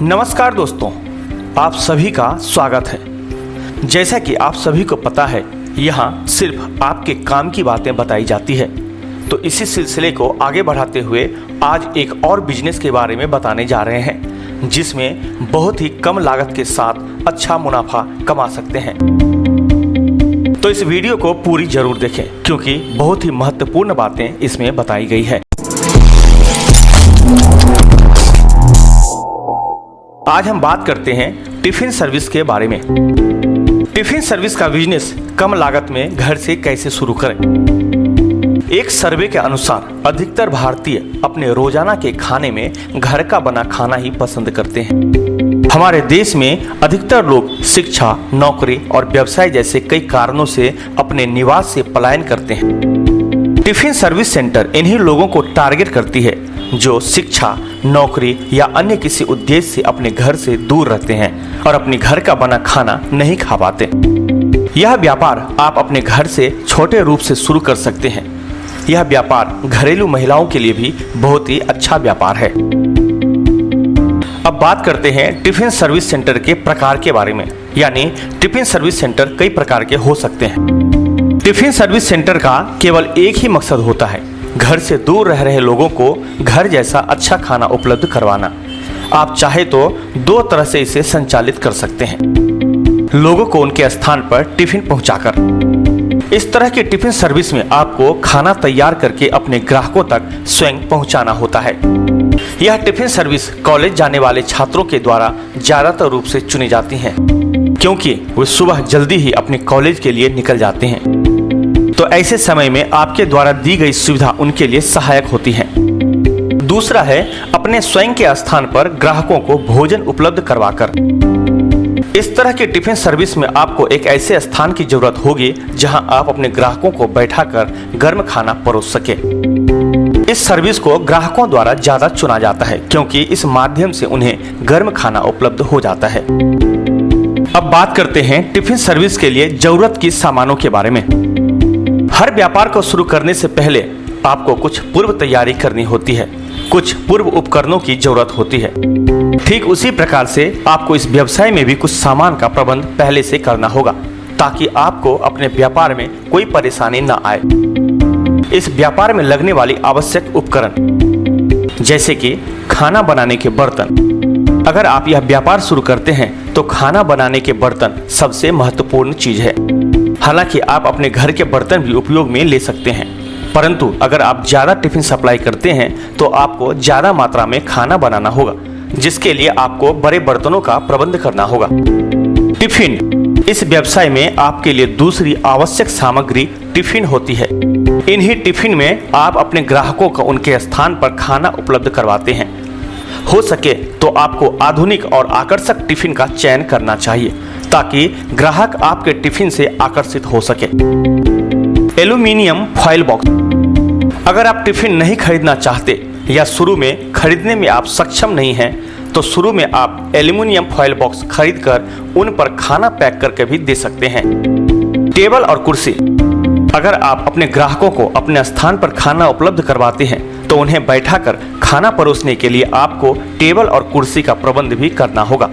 नमस्कार दोस्तों, आप सभी का स्वागत है। जैसा कि आप सभी को पता है, यहाँ सिर्फ आपके काम की बातें बताई जाती है। तो इसी सिलसिले को आगे बढ़ाते हुए आज एक और बिजनेस के बारे में बताने जा रहे हैं, जिसमें बहुत ही कम लागत के साथ अच्छा मुनाफा कमा सकते हैं। तो इस वीडियो को पूरी जरूर देखें, क्योंकि बहुत ही महत्वपूर्ण बातें इसमें बताई गई है। आज हम बात करते हैं टिफिन सर्विस के बारे में। टिफिन सर्विस का बिजनेस कम लागत में घर से कैसे शुरू करें। एक सर्वे के अनुसार अधिकतर भारतीय अपने रोजाना के खाने में घर का बना खाना ही पसंद करते हैं। हमारे देश में अधिकतर लोग शिक्षा, नौकरी और व्यवसाय जैसे कई कारणों से अपने निवास से पलायन करते हैं। टिफिन सर्विस सेंटर इन्हीं लोगों को टारगेट करती है जो शिक्षा, नौकरी या अन्य किसी उद्देश्य से अपने घर से दूर रहते हैं और अपने घर का बना खाना नहीं खा पाते। यह व्यापार आप अपने घर से छोटे रूप से शुरू कर सकते हैं। यह व्यापार घरेलू महिलाओं के लिए भी बहुत ही अच्छा व्यापार है। अब बात करते हैं टिफिन सर्विस सेंटर के प्रकार के बारे में। यानी टिफिन सर्विस सेंटर कई प्रकार के हो सकते हैं। टिफिन सर्विस सेंटर का केवल एक ही मकसद होता है, घर से दूर रह रहे लोगों को घर जैसा अच्छा खाना उपलब्ध करवाना। आप चाहे तो दो तरह से इसे संचालित कर सकते हैं। लोगों को उनके स्थान पर टिफिन पहुंचाकर। इस तरह की टिफिन सर्विस में आपको खाना तैयार करके अपने ग्राहकों तक स्वयं पहुंचाना होता है। यह टिफिन सर्विस कॉलेज जाने वाले छात्रों के द्वारा ज्यादातर रूप से चुनी जाती है, क्योंकि वे सुबह जल्दी ही अपने कॉलेज के लिए निकल जाते हैं। तो ऐसे समय में आपके द्वारा दी गई सुविधा उनके लिए सहायक होती है। दूसरा है अपने स्वयं के स्थान पर ग्राहकों को भोजन उपलब्ध करवाकर। इस तरह की टिफिन सर्विस में आपको एक ऐसे स्थान की जरूरत होगी जहां आप अपने ग्राहकों को बैठाकर गर्म खाना परोस सके। इस सर्विस को ग्राहकों द्वारा ज्यादा चुना जाता है, क्योंकि इस माध्यम से उन्हें गर्म खाना उपलब्ध हो जाता है। अब बात करते हैं टिफिन सर्विस के लिए जरूरत की सामानों के बारे में। हर व्यापार को शुरू करने से पहले आपको कुछ पूर्व तैयारी करनी होती है, कुछ पूर्व उपकरणों की जरूरत होती है। ठीक उसी प्रकार से आपको इस व्यवसाय में भी कुछ सामान का प्रबंध पहले से करना होगा, ताकि आपको अपने व्यापार में कोई परेशानी न आए। इस व्यापार में लगने वाली आवश्यक उपकरण जैसे कि खाना बनाने के बर्तन। अगर आप यह व्यापार शुरू करते हैं तो खाना बनाने के बर्तन सबसे महत्वपूर्ण चीज है। हालांकि आप अपने घर के बर्तन भी उपयोग में ले सकते हैं, परंतु अगर आप ज्यादा टिफिन सप्लाई करते हैं तो आपको ज्यादा मात्रा में खाना बनाना होगा, जिसके लिए आपको बड़े बर्तनों का प्रबंध करना होगा। टिफिन, इस व्यवसाय में आपके लिए दूसरी आवश्यक सामग्री टिफिन होती है। इन्हीं टिफिन में आप अपने ग्राहकों को उनके स्थान पर खाना उपलब्ध करवाते हैं। हो सके तो आपको आधुनिक और आकर्षक टिफिन का चयन करना चाहिए, ताकि ग्राहक आपके टिफिन से आकर्षित हो सके। Aluminium foil box. अगर आप टिफिन नहीं खरीदना चाहते या शुरू में खरीदने में आप सक्षम नहीं हैं, तो शुरू में आप एल्यूमीनियम फॉइल बॉक्स खरीदकर उन पर खाना पैक करके भी दे सकते हैं। टेबल और कुर्सी। अगर आप अपने ग्राहकों को अपने स्थान पर खाना उपलब्ध करवाते हैं तो उन्हें बैठाकर खाना परोसने के लिए आपको टेबल और कुर्सी का प्रबंध भी करना होगा।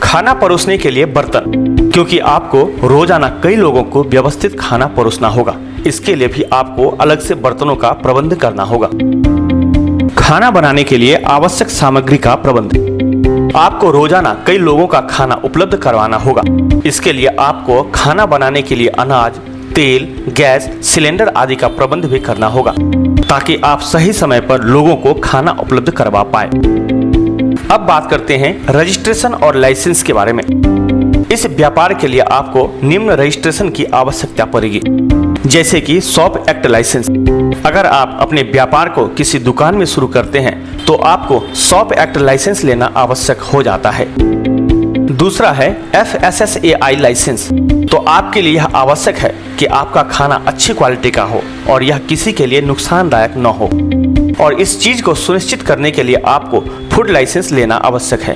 खाना परोसने के लिए बर्तन, क्योंकि आपको रोजाना कई लोगों को व्यवस्थित खाना परोसना होगा, इसके लिए भी आपको अलग से बर्तनों का प्रबंध करना होगा। खाना बनाने के लिए आवश्यक सामग्री का प्रबंध। आपको रोजाना कई लोगों का खाना उपलब्ध करवाना होगा। इसके लिए आपको खाना बनाने के लिए अनाज, तेल, गैस, सिलेंडर आदि का प्रबंध भी करना होगा, ताकि आप सही समय पर लोगों को खाना उपलब्ध करवा पाए। अब बात करते हैं रजिस्ट्रेशन और लाइसेंस के बारे में। इस व्यापार के लिए आपको निम्न रजिस्ट्रेशन की आवश्यकता पड़ेगी, जैसे कि शॉप एक्ट लाइसेंस। अगर आप अपने व्यापार को किसी दुकान में शुरू करते हैं तो आपको शॉप एक्ट लाइसेंस लेना आवश्यक हो जाता है। दूसरा है FSSAI लाइसेंस। तो आपके लिए यह आवश्यक है कि आपका खाना अच्छी क्वालिटी का हो और यह किसी के लिए नुकसानदायक न हो। और इस चीज को सुनिश्चित करने के लिए आपको फूड लाइसेंस लेना आवश्यक है।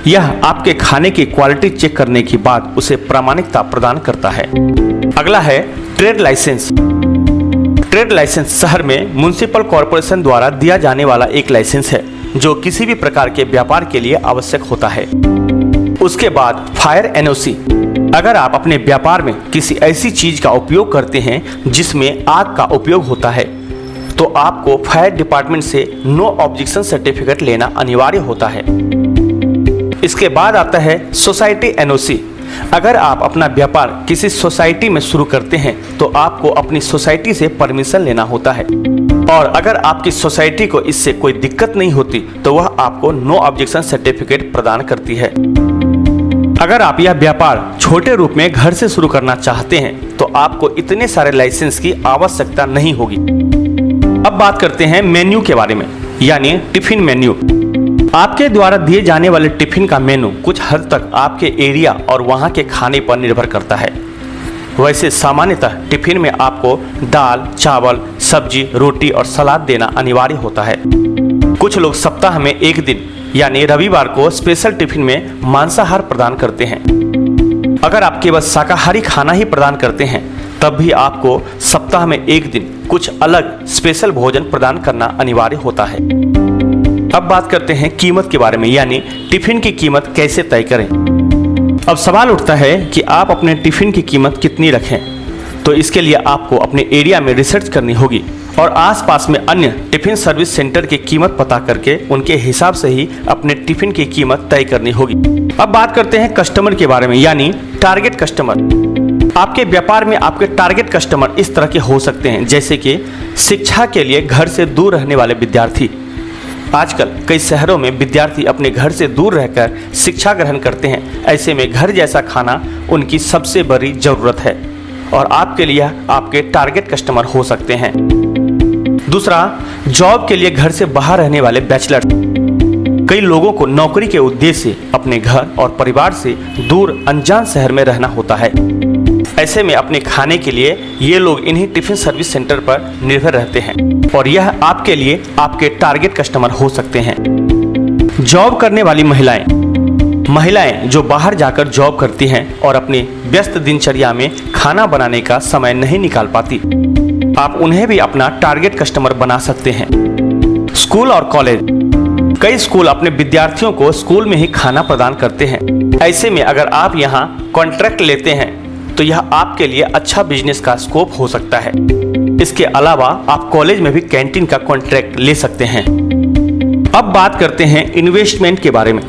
यह आपके खाने की क्वालिटी चेक करने के बाद उसे प्रामाणिकता प्रदान करता है। अगला है ट्रेड लाइसेंस। ट्रेड लाइसेंस शहर में म्युनिसिपल कॉरपोरेशन द्वारा दिया जाने वाला एक लाइसेंस है जो किसी भी प्रकार के व्यापार के लिए आवश्यक होता है। उसके बाद फायर एनओसी। अगर आप अपने व्यापार में किसी ऐसी चीज का उपयोग करते हैं जिसमें आग का उपयोग होता है तो आपको फायर डिपार्टमेंट से नो ऑब्जेक्शन सर्टिफिकेट लेना अनिवार्य होता है। इसके बाद आता है सोसाइटी एनओसी। अगर आप अपना व्यापार किसी सोसाइटी में शुरू करते हैं तो आपको अपनी सोसाइटी से परमिशन लेना होता है और अगर आपकी सोसाइटी को इससे कोई दिक्कत नहीं होती तो वह आपको नो ऑब्जेक्शन सर्टिफिकेट प्रदान करती है। अगर आप यह व्यापार छोटे रूप में घर से शुरू करना चाहते हैं तो आपको इतने सारे लाइसेंस की आवश्यकता नहीं होगी। अब बात करते हैं मेन्यू के बारे में, यानी टिफिन मेन्यू। आपके द्वारा दिए जाने वाले टिफिन का मेनू कुछ हद तक आपके एरिया और वहाँ के खाने पर निर्भर करता है। वैसे सामान्यतः टिफिन में आपको दाल, चावल, सब्जी, रोटी और सलाद देना अनिवार्य होता है। कुछ लोग सप्ताह में एक दिन यानी रविवार को स्पेशल टिफिन में मांसाहार प्रदान करते हैं। अगर आप केवल शाकाहारी खाना ही प्रदान करते हैं तब भी आपको सप्ताह में एक दिन कुछ अलग स्पेशल भोजन प्रदान करना अनिवार्य होता है। अब बात करते हैं कीमत के बारे में, यानी टिफिन की कीमत कैसे तय करें। अब सवाल उठता है कि आप अपने टिफिन की कीमत कितनी रखें। तो इसके लिए आपको अपने एरिया में रिसर्च करनी होगी और आसपास में अन्य टिफिन सर्विस सेंटर की कीमत पता करके उनके हिसाब से ही अपने टिफिन की कीमत तय करनी होगी। अब बात करते हैं कस्टमर के बारे में, यानी टारगेट कस्टमर। आपके व्यापार में आपके टारगेट कस्टमर इस तरह के हो सकते हैं, जैसे कि शिक्षा के लिए घर से दूर रहने वाले विद्यार्थी। आजकल कई शहरों में विद्यार्थी अपने घर से दूर रहकर शिक्षा ग्रहण करते हैं। ऐसे में घर जैसा खाना उनकी सबसे बड़ी जरूरत है और आपके लिए आपके टारगेट कस्टमर हो सकते हैं। दूसरा, जॉब के लिए घर से बाहर रहने वाले बैचलर। कई लोगों को नौकरी के उद्देश्य से अपने घर और परिवार से दूर अनजान शहर में रहना होता है। ऐसे में अपने खाने के लिए ये लोग इन्हीं टिफिन सर्विस सेंटर पर निर्भर रहते हैं और यह आपके लिए आपके टारगेट कस्टमर हो सकते हैं। जॉब करने वाली महिलाएं जो बाहर जाकर जॉब करती हैं और अपनी व्यस्त दिनचर्या में खाना बनाने का समय नहीं निकाल पाती, आप उन्हें भी अपना टारगेट कस्टमर बना सकते हैं। स्कूल और कॉलेज। कई स्कूल अपने विद्यार्थियों को स्कूल में ही खाना प्रदान करते हैं। ऐसे में अगर आप यहाँ कॉन्ट्रैक्ट लेते हैं तो यह आपके लिए अच्छा बिजनेस का स्कोप हो सकता है। इसके अलावा आप कॉलेज में भी कैंटीन का कॉन्ट्रैक्ट ले सकते हैं। अब बात करते हैं इन्वेस्टमेंट के बारे में।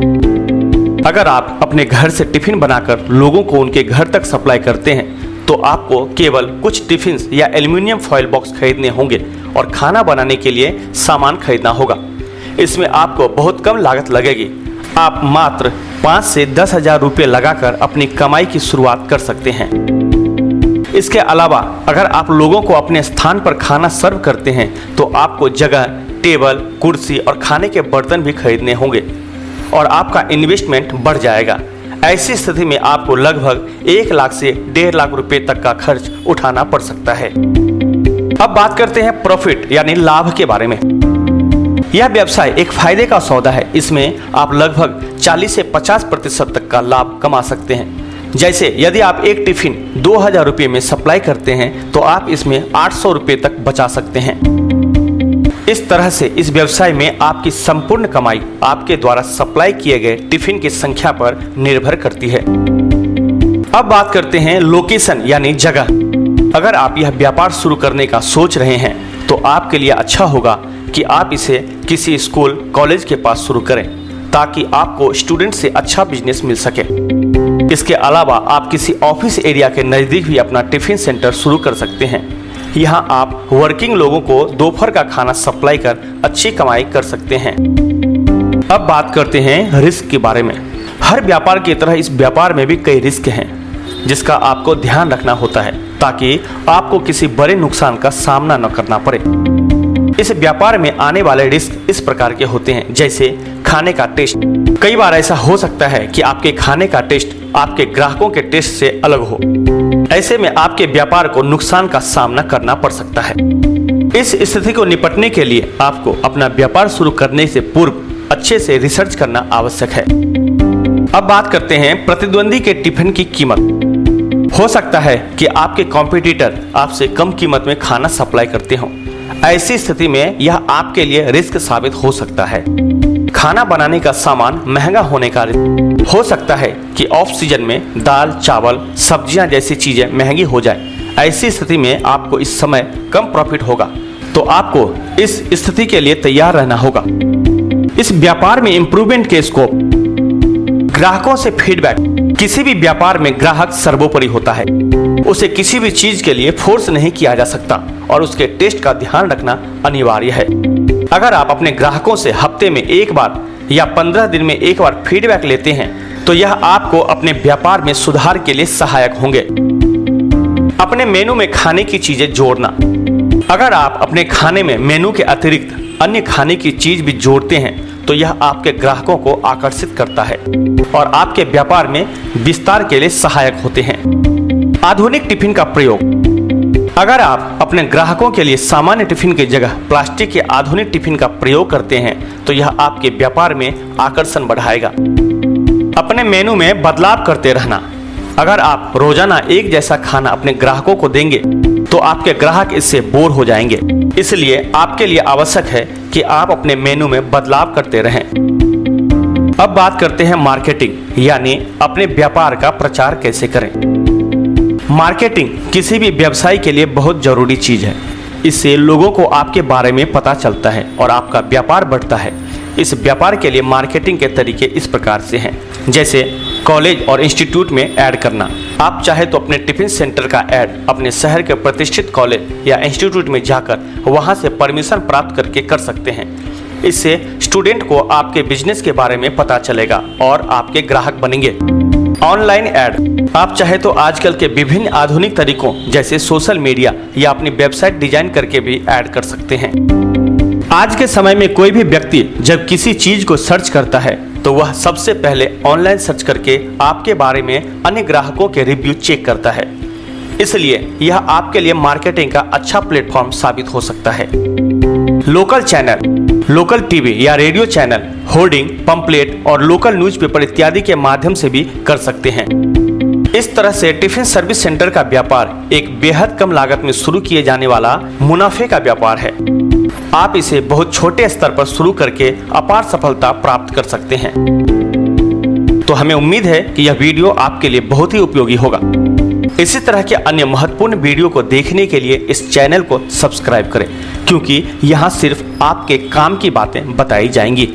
अगर आप अपने घर से टिफिन बनाकर लोगों को उनके घर तक सप्लाई करते हैं तो आपको केवल कुछ टिफिन या एल्यूमिनियम फॉइल बॉक्स खरीदने होंगे और खाना बनाने के लिए सामान खरीदना होगा। इसमें आपको बहुत कम लागत लगेगी। आप मात्र 5 से 10 हजार रुपये लगाकर अपनी कमाई की शुरुआत कर सकते हैं। इसके अलावा अगर आप लोगों को अपने स्थान पर खाना सर्व करते हैं तो आपको जगह, टेबल, कुर्सी और खाने के बर्तन भी खरीदने होंगे और आपका इन्वेस्टमेंट बढ़ जाएगा। ऐसी स्थिति में आपको लगभग 1 लाख से 1.5 लाख रुपए तक का खर्च उठाना पड़ सकता है। अब बात करते हैं प्रॉफिट यानी लाभ के बारे में। यह व्यवसाय एक फायदे का सौदा है। इसमें आप लगभग 40 से 50% तक का लाभ कमा सकते हैं। जैसे यदि आप एक टिफिन 2000 रुपये में सप्लाई करते हैं तो आप इसमें 800 रुपये तक बचा सकते हैं। इस तरह से इस व्यवसाय में आपकी संपूर्ण कमाई आपके द्वारा सप्लाई किए गए टिफिन की संख्या पर निर्भर करती है। अब बात करते हैं लोकेशन यानी जगह। अगर आप यह व्यापार शुरू करने का सोच रहे हैं तो आपके लिए अच्छा होगा कि आप इसे किसी स्कूल, कॉलेज के पास शुरू करें ताकि आपको स्टूडेंट से अच्छा बिजनेस मिल सके। इसके अलावा आप किसी ऑफिस एरिया के नज़दीक भी अपना टिफिन सेंटर शुरू कर सकते हैं। यहाँ आप वर्किंग लोगों को दोपहर का खाना सप्लाई कर अच्छी कमाई कर सकते हैं। अब बात करते हैं रिस्क के बारे में। हर व्यापार की तरह इस व्यापार में भी कई रिस्क हैं जिसका आपको ध्यान रखना होता है ताकि आपको किसी बड़े नुकसान का सामना न करना पड़े। इस व्यापार में आने वाले रिस्क इस प्रकार के होते हैं, जैसे खाने का टेस्ट। कई बार ऐसा हो सकता है कि आपके खाने का टेस्ट आपके ग्राहकों के टेस्ट से अलग हो। ऐसे में आपके व्यापार को नुकसान का सामना करना पड़ सकता है। इस स्थिति को निपटने के लिए आपको अपना व्यापार शुरू करने से पूर्व अच्छे से रिसर्च करना आवश्यक है। अब बात करते हैं प्रतिद्वंदी के टिफिन की कीमत। हो सकता है कि आपके कॉम्पिटिटर आपसे कम कीमत में खाना सप्लाई करते हों। ऐसी स्थिति में यह आपके लिए रिस्क साबित हो सकता है। खाना बनाने का सामान महंगा होने का रिस्क हो सकता है कि ऑफ सीजन में दाल, चावल, सब्जियां जैसी चीजें महंगी हो जाए। ऐसी स्थिति में आपको इस समय कम प्रॉफिट होगा, तो आपको इस स्थिति के लिए तैयार रहना होगा। इस व्यापार में इंप्रूवमेंट के स्कोप, ग्राहकों से फीडबैक। किसी भी व्यापार में ग्राहक सर्वोपरि होता है। उसे किसी भी चीज के लिए फोर्स नहीं किया जा सकता और उसके टेस्ट का ध्यान रखना अनिवार्य है। अगर आप अपने ग्राहकों से हफ्ते में एक बार या 15 दिन में एक बार फीडबैक लेते हैं तो यह आपको अपने व्यापार में सुधार के लिए सहायक होंगे। अपने मेनू में खाने की चीजें जोड़ना। अगर आप अपने खाने में मेनू के अतिरिक्त अन्य खाने की चीज भी जोड़ते हैं तो यह आपके ग्राहकों को आकर्षित करता है और आपके व्यापार में विस्तार के लिए सहायक होते हैं। आधुनिक टिफिन का प्रयोग। अगर आप अपने ग्राहकों के लिए सामान्य टिफिन की जगह प्लास्टिक के आधुनिक टिफिन का प्रयोग करते हैं तो यह आपके व्यापार में आकर्षण बढ़ाएगा। अपने मेनू में बदलाव करते रहना। अगर आप रोजाना एक जैसा खाना अपने ग्राहकों को देंगे तो आपके ग्राहक इससे बोर हो जाएंगे। इसलिए आपके लिए आवश्यक है कि आप अपने मेनू में बदलाव करते रहें। अब बात करते हैं मार्केटिंग, यानी अपने व्यापार का प्रचार कैसे करें। मार्केटिंग किसी भी व्यवसाय के लिए बहुत जरूरी चीज है। इससे लोगों को आपके बारे में पता चलता है और आपका व्यापार बढ़ता है। इस व्यापार के लिए मार्केटिंग के तरीके इस प्रकार से हैं, जैसे कॉलेज और इंस्टीट्यूट में ऐड करना। आप चाहे तो अपने टिफिन सेंटर का ऐड अपने शहर के प्रतिष्ठित कॉलेज या इंस्टीट्यूट में जाकर वहां से परमिशन प्राप्त करके कर सकते हैं। इससे स्टूडेंट को आपके बिजनेस के बारे में पता चलेगा और आपके ग्राहक बनेंगे। Online add. आप चाहे तो आजकल के विभिन्न आधुनिक तरीकों जैसे सोशल मीडिया या अपनी वेबसाइट डिजाइन करके भी ऐड कर सकते हैं। आज के समय में कोई भी व्यक्ति जब किसी चीज को सर्च करता है तो वह सबसे पहले ऑनलाइन सर्च करके आपके बारे में अन्य ग्राहकों के रिव्यू चेक करता है। इसलिए यह आपके लिए मार्केटिंग का अच्छा प्लेटफॉर्म साबित हो सकता है। लोकल चैनल, लोकल टीवी या रेडियो चैनल, होर्डिंग, पंपलेट और लोकल न्यूज़पेपर इत्यादि के माध्यम से भी कर सकते हैं। इस तरह से टिफिन सर्विस सेंटर का व्यापार एक बेहद कम लागत में शुरू किए जाने वाला मुनाफे का व्यापार है। आप इसे बहुत छोटे स्तर पर शुरू करके अपार सफलता प्राप्त कर सकते हैं। तो हमें उम्मीद है कि यह वीडियो आपके लिए बहुत ही उपयोगी होगा। इसी तरह के अन्य महत्वपूर्ण वीडियो को देखने के लिए इस चैनल को सब्सक्राइब करें, क्योंकि यहाँ सिर्फ आपके काम की बातें बताई जाएंगी।